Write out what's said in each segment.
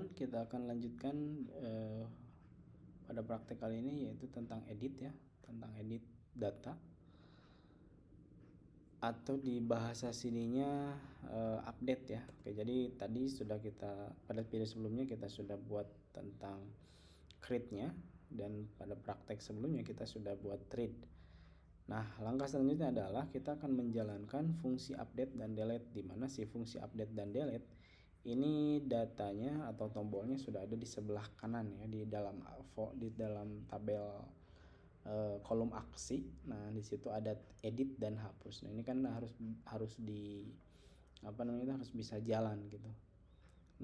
teman-teman, kita akan lanjutkan pada praktek kali ini, yaitu tentang edit ya, tentang edit data, atau di bahasa sininya update ya. Oke, jadi tadi sudah kita pada video sebelumnya kita sudah buat tentang create-nya, dan pada praktek sebelumnya kita sudah buat read. Nah, langkah selanjutnya adalah kita akan menjalankan fungsi update dan delete, di mana si fungsi update dan delete ini datanya atau tombolnya sudah ada di sebelah kanan ya, di dalam tabel kolom aksi. Nah, di situ ada edit dan hapus. Nah, ini kan harus harus bisa jalan gitu.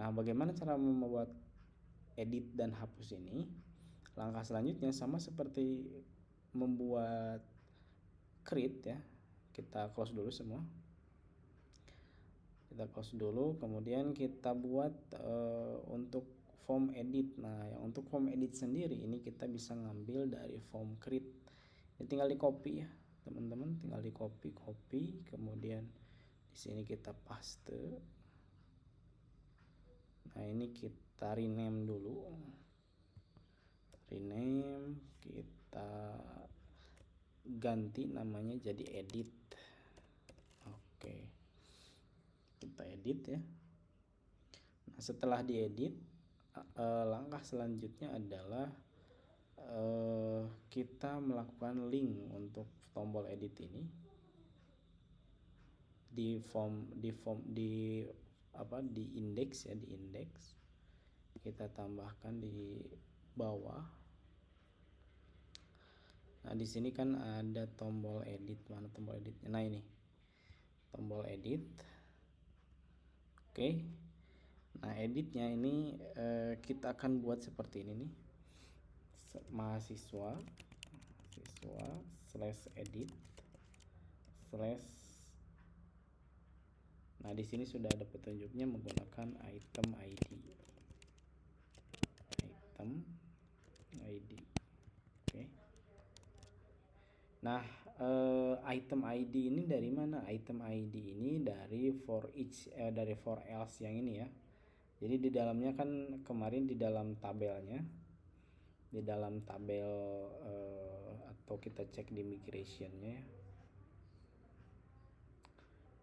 Nah, bagaimana cara membuat edit dan hapus ini? Langkah selanjutnya sama seperti membuat create ya. Kita close dulu semua. Kita close dulu, kemudian kita buat untuk form edit. Nah, yang untuk form edit sendiri ini kita bisa ngambil dari form create. Ini tinggal di copy ya, teman-teman, tinggal di copy, kemudian di sini kita paste. Nah, ini kita rename dulu. Rename, kita ganti namanya jadi edit. Oke, kita edit ya. Nah, setelah diedit, langkah selanjutnya adalah kita melakukan link untuk tombol edit ini di index ya, di index kita tambahkan di bawah. Nah, di sini kan ada tombol edit, mana tombol editnya? Nah, ini tombol edit. Oke. Nah, editnya ini kita akan buat seperti ini nih. mahasiswa /edit/ Nah, di sini sudah ada petunjuknya menggunakan item ID. Oke. Nah, item ID ini dari mana? Item ID ini dari for else yang ini ya. Jadi di dalamnya kan kemarin di dalam tabelnya, atau kita cek di migrationnya ya.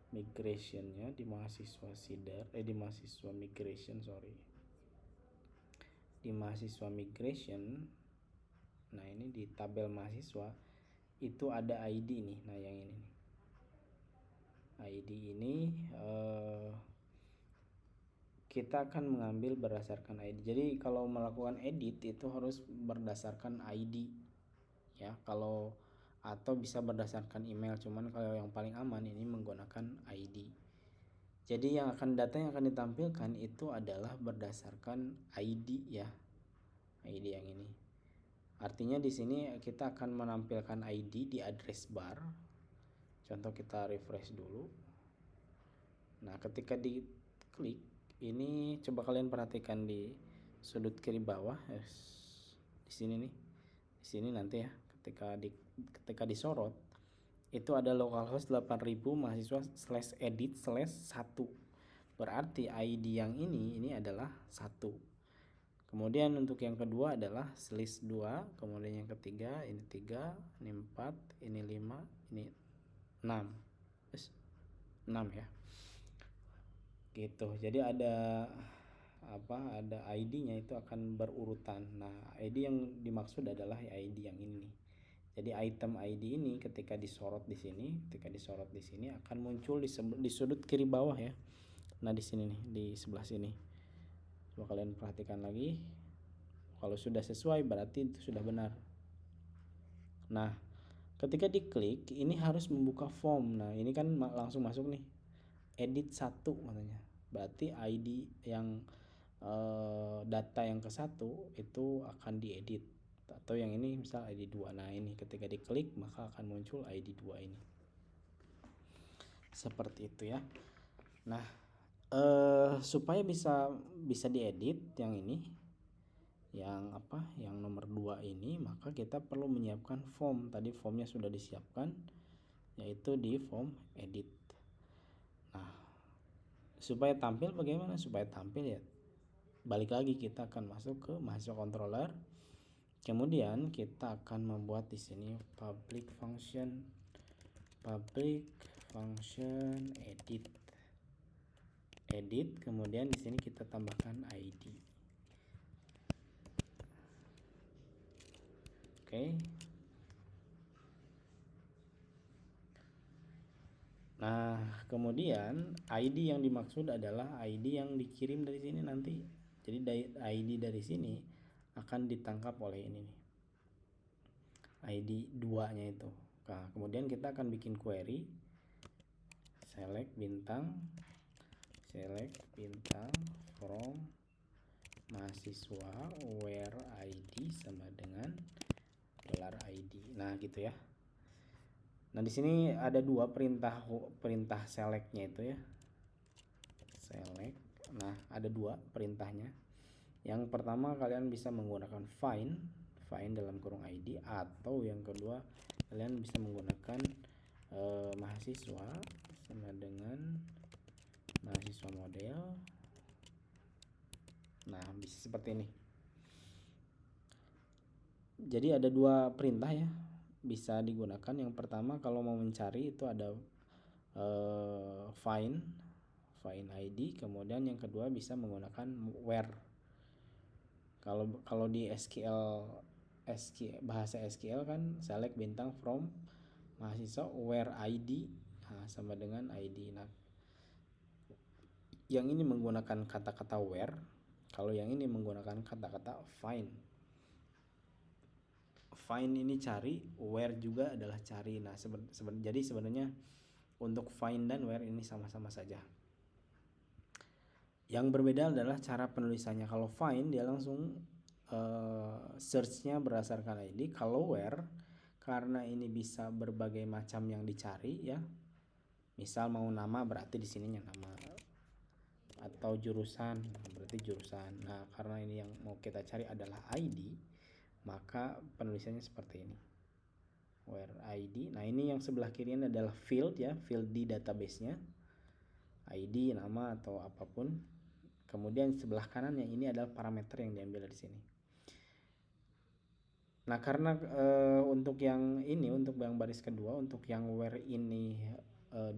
Migrationnya di mahasiswa di mahasiswa migration, di mahasiswa migration. Nah, ini di tabel mahasiswa itu ada ID nih. Nah, yang ini nih, ID ini kita akan mengambil berdasarkan ID. Jadi kalau melakukan edit itu harus berdasarkan ID ya, atau bisa berdasarkan email, cuman kalau yang paling aman ini menggunakan ID. Jadi data yang akan ditampilkan itu adalah berdasarkan ID ya, ID yang ini. Artinya di sini kita akan menampilkan ID di address bar. Contoh, kita refresh dulu. Nah, ketika diklik ini, coba kalian perhatikan di sudut kiri bawah, di sini nih, di sini nanti ya, ketika disorot itu ada localhost 8000 mahasiswa /edit/1. Berarti ID yang ini adalah 1. Kemudian untuk yang kedua adalah /2, kemudian yang ketiga ini 3, ini 4, ini 5, ini 6. 6 ya. Gitu. Jadi ada ID-nya itu akan berurutan. Nah, ID yang dimaksud adalah ID yang ini nih. Jadi item ID ini ketika disorot di sini akan muncul di sudut kiri bawah ya. Nah, di sini nih, di sebelah sini. Coba kalian perhatikan lagi. Kalau sudah sesuai berarti itu sudah benar. Nah, ketika diklik ini harus membuka form. Nah, ini kan langsung masuk nih. Edit 1 katanya. Berarti ID yang data yang ke-1 itu akan diedit. Atau yang ini misal ID 2. Nah, ini ketika diklik maka akan muncul ID 2 ini. Seperti itu ya. Nah, supaya bisa diedit yang ini, yang nomor 2 ini, maka kita perlu menyiapkan form. Tadi formnya sudah disiapkan, yaitu di form edit. Nah, supaya tampil bagaimana? Supaya tampil ya balik lagi kita akan masuk ke mahasiswa controller. Kemudian kita akan membuat di sini public function edit, kemudian di sini kita tambahkan ID. Oke. Nah, kemudian ID yang dimaksud adalah ID yang dikirim dari sini nanti. Jadi ID dari sini akan ditangkap oleh ini nih. ID 2-nya itu. Nah, kemudian kita akan bikin query select bintang from mahasiswa where ID sama dengan $ID. Nah, gitu ya. Nah, di sini ada dua perintah selectnya itu ya. Select. Nah, ada dua perintahnya. Yang pertama kalian bisa menggunakan find dalam kurung ID, atau yang kedua kalian bisa menggunakan mahasiswa sama dengan mahasiswa model. Nah, bisa seperti ini. Jadi ada dua perintah ya bisa digunakan. Yang pertama kalau mau mencari itu ada find ID, kemudian yang kedua bisa menggunakan where. Kalau di bahasa SQL kan select bintang from mahasiswa where ID sama dengan ID. Nah, yang ini menggunakan kata-kata where, kalau yang ini menggunakan kata-kata find. Find ini cari, where juga adalah cari. Nah, jadi sebenarnya untuk find dan where ini sama-sama saja. Yang berbeda adalah cara penulisannya. Kalau find dia langsung search-nya berdasarkan ID. Kalau where, karena ini bisa berbagai macam yang dicari ya. Misal mau nama berarti di sininya nama, atau jurusan berarti jurusan. Nah, karena ini yang mau kita cari adalah ID, maka penulisannya seperti ini. Where ID. Nah, ini yang sebelah kiri ini adalah field ya, field di database-nya. ID, nama atau apapun. Kemudian sebelah kanannya ini adalah parameter yang diambil dari sini. Nah, karena untuk yang ini, untuk yang baris kedua, untuk yang where ini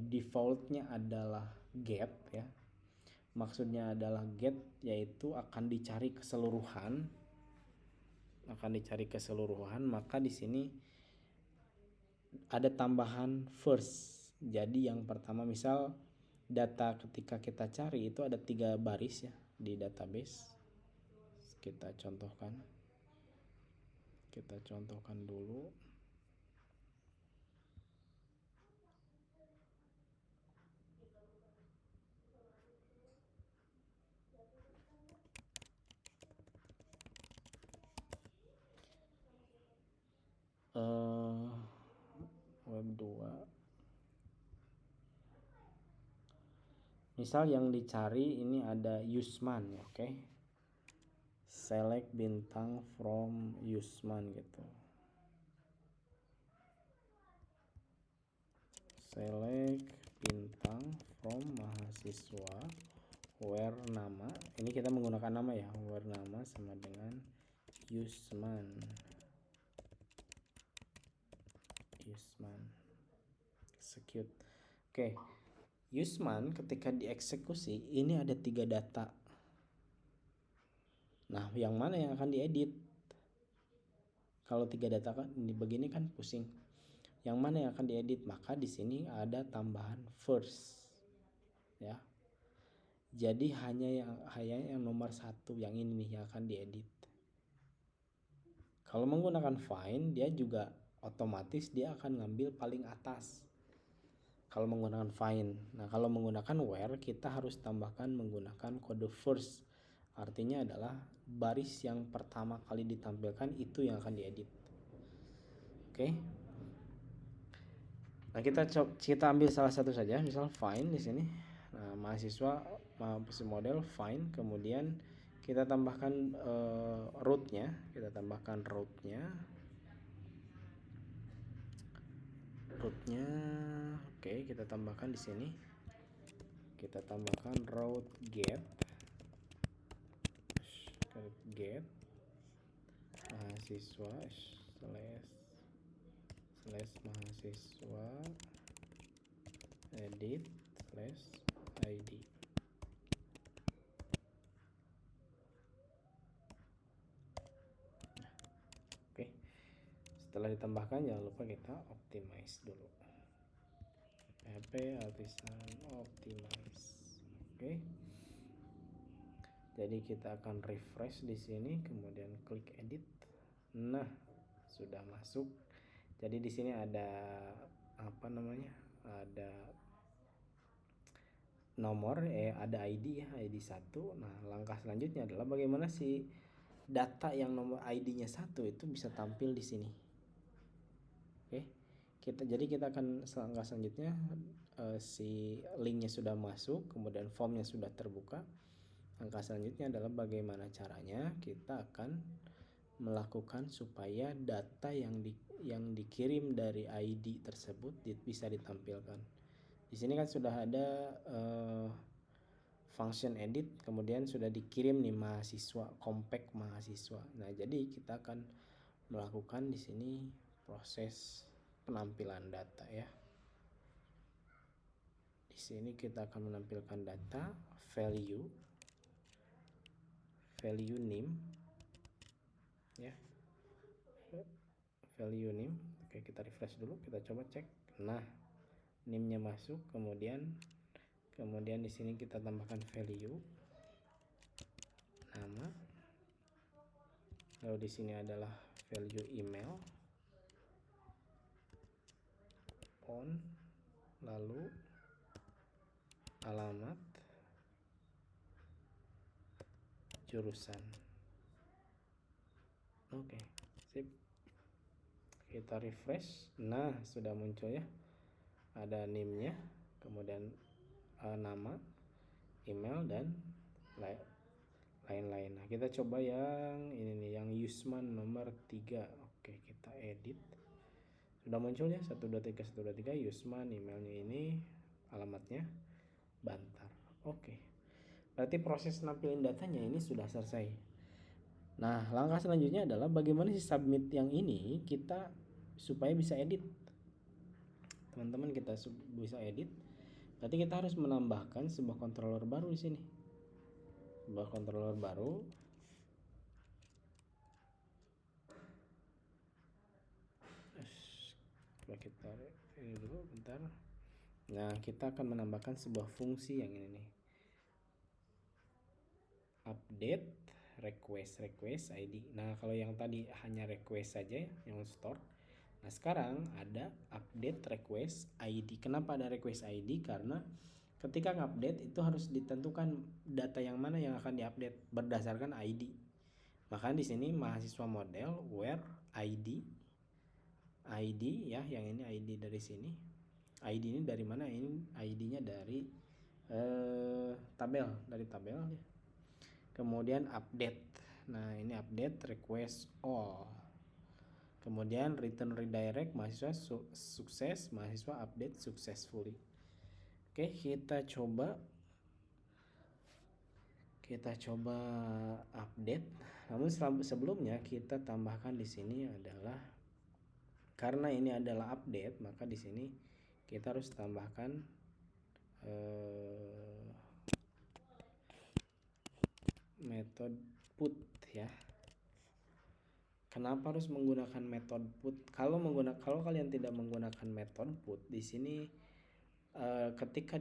defaultnya adalah get ya. Maksudnya adalah get, yaitu akan dicari keseluruhan. Maka di sini ada tambahan first. Jadi yang pertama, misal data ketika kita cari itu ada 3 baris ya di database. Kita contohkan dulu. Web 2. Misal yang dicari ini ada Yusman ya, oke. Select bintang from Yusman gitu. Select bintang from mahasiswa where nama. Ini kita menggunakan nama ya, where nama sama dengan Yusman. Execute. Oke. Yusman ketika dieksekusi ini ada 3 data. Nah, yang mana yang akan diedit? Kalau 3 data kan ini begini kan pusing. Yang mana yang akan diedit? Maka di sini ada tambahan first. Ya. Jadi hanya yang nomor 1 yang ini nih yang akan diedit. Kalau menggunakan find dia juga otomatis dia akan ngambil paling atas. Kalau menggunakan find. Nah, kalau menggunakan where kita harus tambahkan menggunakan kode first. Artinya adalah baris yang pertama kali ditampilkan itu yang akan diedit. Oke. Nah, kita ambil salah satu saja, misal find di sini. Nah, mahasiswa model find, kemudian kita tambahkan root-nya, oke, kita tambahkan di sini. Kita tambahkan route get get mahasiswa slash mahasiswa edit slash id. Oke, setelah ditambahkan jangan lupa kita optimize dulu, php artisan optimize. Oke, jadi kita akan refresh di sini, kemudian klik edit. Nah, sudah masuk. Jadi di sini ada apa namanya, ada nomor, ada ID ya, ID 1. Nah, langkah selanjutnya adalah bagaimana si data yang nomor ID-nya 1 itu bisa tampil di sini. Oke, jadi kita akan langkah selanjutnya, si linknya sudah masuk, kemudian formnya sudah terbuka. Langkah selanjutnya adalah bagaimana caranya kita akan melakukan supaya data yang dikirim dari ID tersebut bisa ditampilkan. Di sini kan sudah ada function edit, kemudian sudah dikirim nih mahasiswa, compact mahasiswa. Nah, jadi kita akan melakukan di sini proses penampilan data ya. Di sini kita akan menampilkan data value name ya. Value name. Oke, kita refresh dulu, kita coba cek. Nah, name-nya masuk, kemudian di sini kita tambahkan value nama, lalu di sini adalah value email, phone, lalu alamat, jurusan. Oke, sip. Kita refresh. Nah, sudah muncul ya, ada name-nya, kemudian nama, email, dan lain-lain. Nah, kita coba yang ini nih, yang Yusman nomor 3. Oke, kita edit. Sudah muncul ya, 123 Yusman, emailnya ini, alamatnya Bantar. Oke, berarti proses nampilin datanya ini sudah selesai. Nah, langkah selanjutnya adalah bagaimana si submit yang ini kita supaya bisa edit. Teman-teman, kita bisa edit. Berarti kita harus menambahkan sebuah controller baru di sini. Sebuah controller baru. Coba kita ini dulu bentar. Nah, kita akan menambahkan sebuah fungsi yang ini nih. Update request ID. Nah, kalau yang tadi hanya request saja yang store. Nah, sekarang ada update request ID. Kenapa ada request ID? Karena ketika ngupdate itu harus ditentukan data yang mana yang akan diupdate berdasarkan ID. Maka di sini mahasiswa model where ID ya, yang ini ID dari sini. ID ini dari mana? Ini ID-nya dari tabel, ya. Kemudian update. Nah, ini update request all. Kemudian return redirect mahasiswa sukses, mahasiswa update successfully. Oke, kita coba update. Namun sebelumnya kita tambahkan di sini adalah, karena ini adalah update, maka di sini kita harus tambahkan metode put ya. Kenapa harus menggunakan metode put? Kalau kalian tidak menggunakan metode put di sini, ketika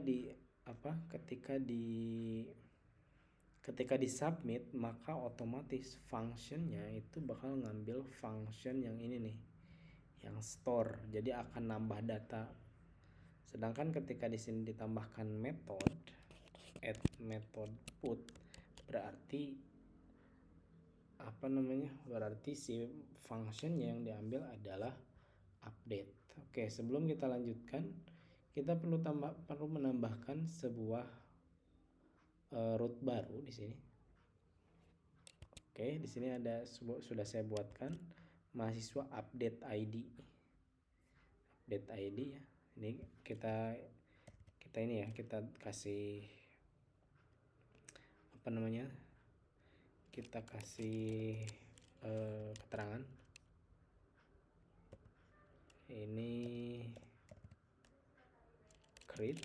di submit, maka otomatis functionnya itu bakal ngambil function yang ini nih, yang store. Jadi akan nambah data. Sedangkan ketika di sini ditambahkan add method put, berarti berarti si function yang diambil adalah update. Oke, sebelum kita lanjutkan, kita perlu menambahkan sebuah root baru di sini. Oke, di sini sudah saya buatkan mahasiswa update ID ya. Ini kita ini ya, kita kasih kita kasih keterangan ini create,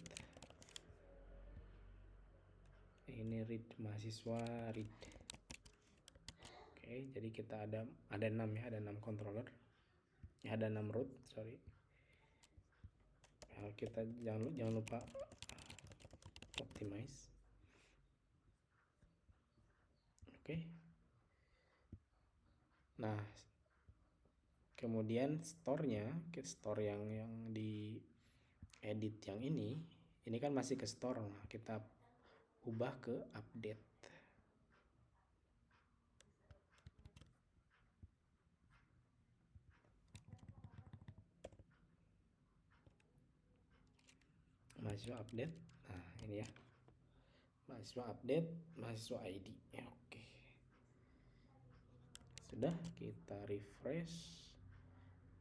ini read mahasiswa read. Oke, jadi kita ada 6 ya, ada 6 controller ya, ada 6 root, sorry. Kita jangan lupa optimize. Oke. Nah, kemudian store-nya, store yang di edit yang ini kan masih ke store. Nah, kita ubah ke update. Mahasiswa update. Nah, ini ya. Mahasiswa update, mahasiswa ID. Ya, oke. Sudah, kita refresh.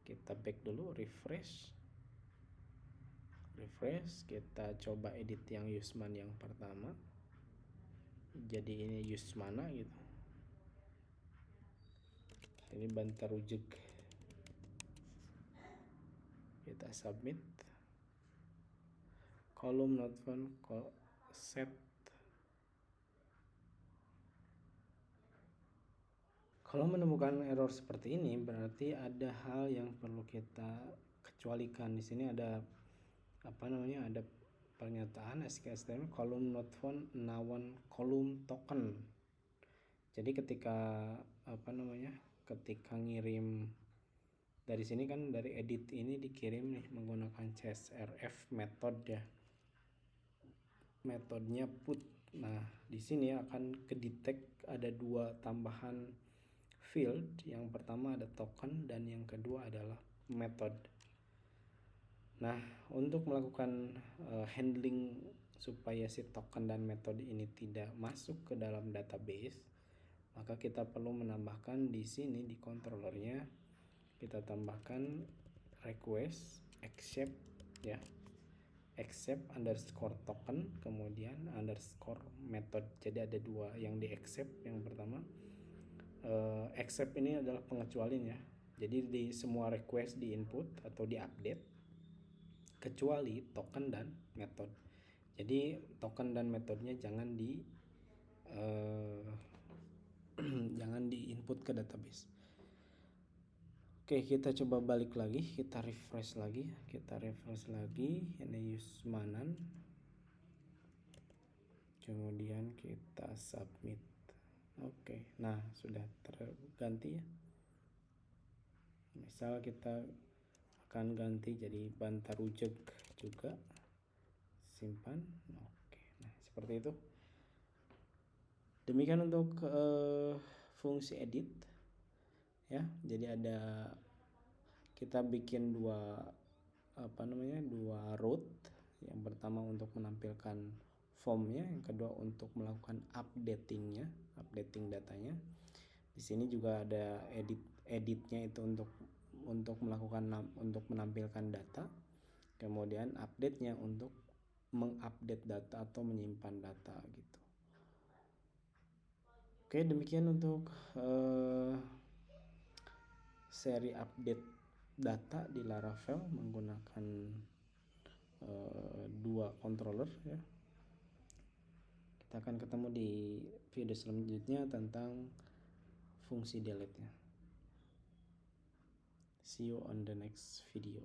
Kita back dulu, refresh. Kita coba edit yang Yusman yang pertama. Jadi ini Yusmana gitu. Ini Bantarujeg. Kita submit. Kolom not found, set. Kalau menemukan error seperti ini berarti ada hal yang perlu kita kecualikan. Di sini ada ada pernyataan SQL kolom not found nawan kolom token. Jadi ketika ketika ngirim dari sini kan, dari edit ini dikirim nih menggunakan CSRF method ya. Metodenya put. Nah, di sini akan kedetek ada 2 tambahan field. Yang pertama ada token dan yang kedua adalah method. Nah, untuk melakukan handling supaya si token dan metode ini tidak masuk ke dalam database, maka kita perlu menambahkan di sini di controllernya, kita tambahkan request accept ya, accept underscore token kemudian underscore method. Jadi ada 2 yang di accept. Yang pertama accept ini adalah pengecualian ya, jadi di semua request di input atau di update kecuali token dan method. Jadi token dan metodenya jangan di jangan di input ke database. Oke, kita coba balik lagi, kita refresh lagi, ini Yusmanan, kemudian kita submit. Oke, nah sudah terganti ya. Misal kita akan ganti jadi Bantarujeg juga, simpan. Oke, nah seperti itu. Demikian untuk fungsi edit ya. Jadi ada, kita bikin 2 root. Yang pertama untuk menampilkan formnya, yang kedua untuk melakukan updating datanya. Di sini juga ada editnya itu untuk menampilkan data, kemudian update-nya untuk mengupdate data atau menyimpan data gitu. Oke, demikian untuk seri update data di Laravel menggunakan 2 controller ya. Kita akan ketemu di video selanjutnya tentang fungsi delete nya. See you on the next video.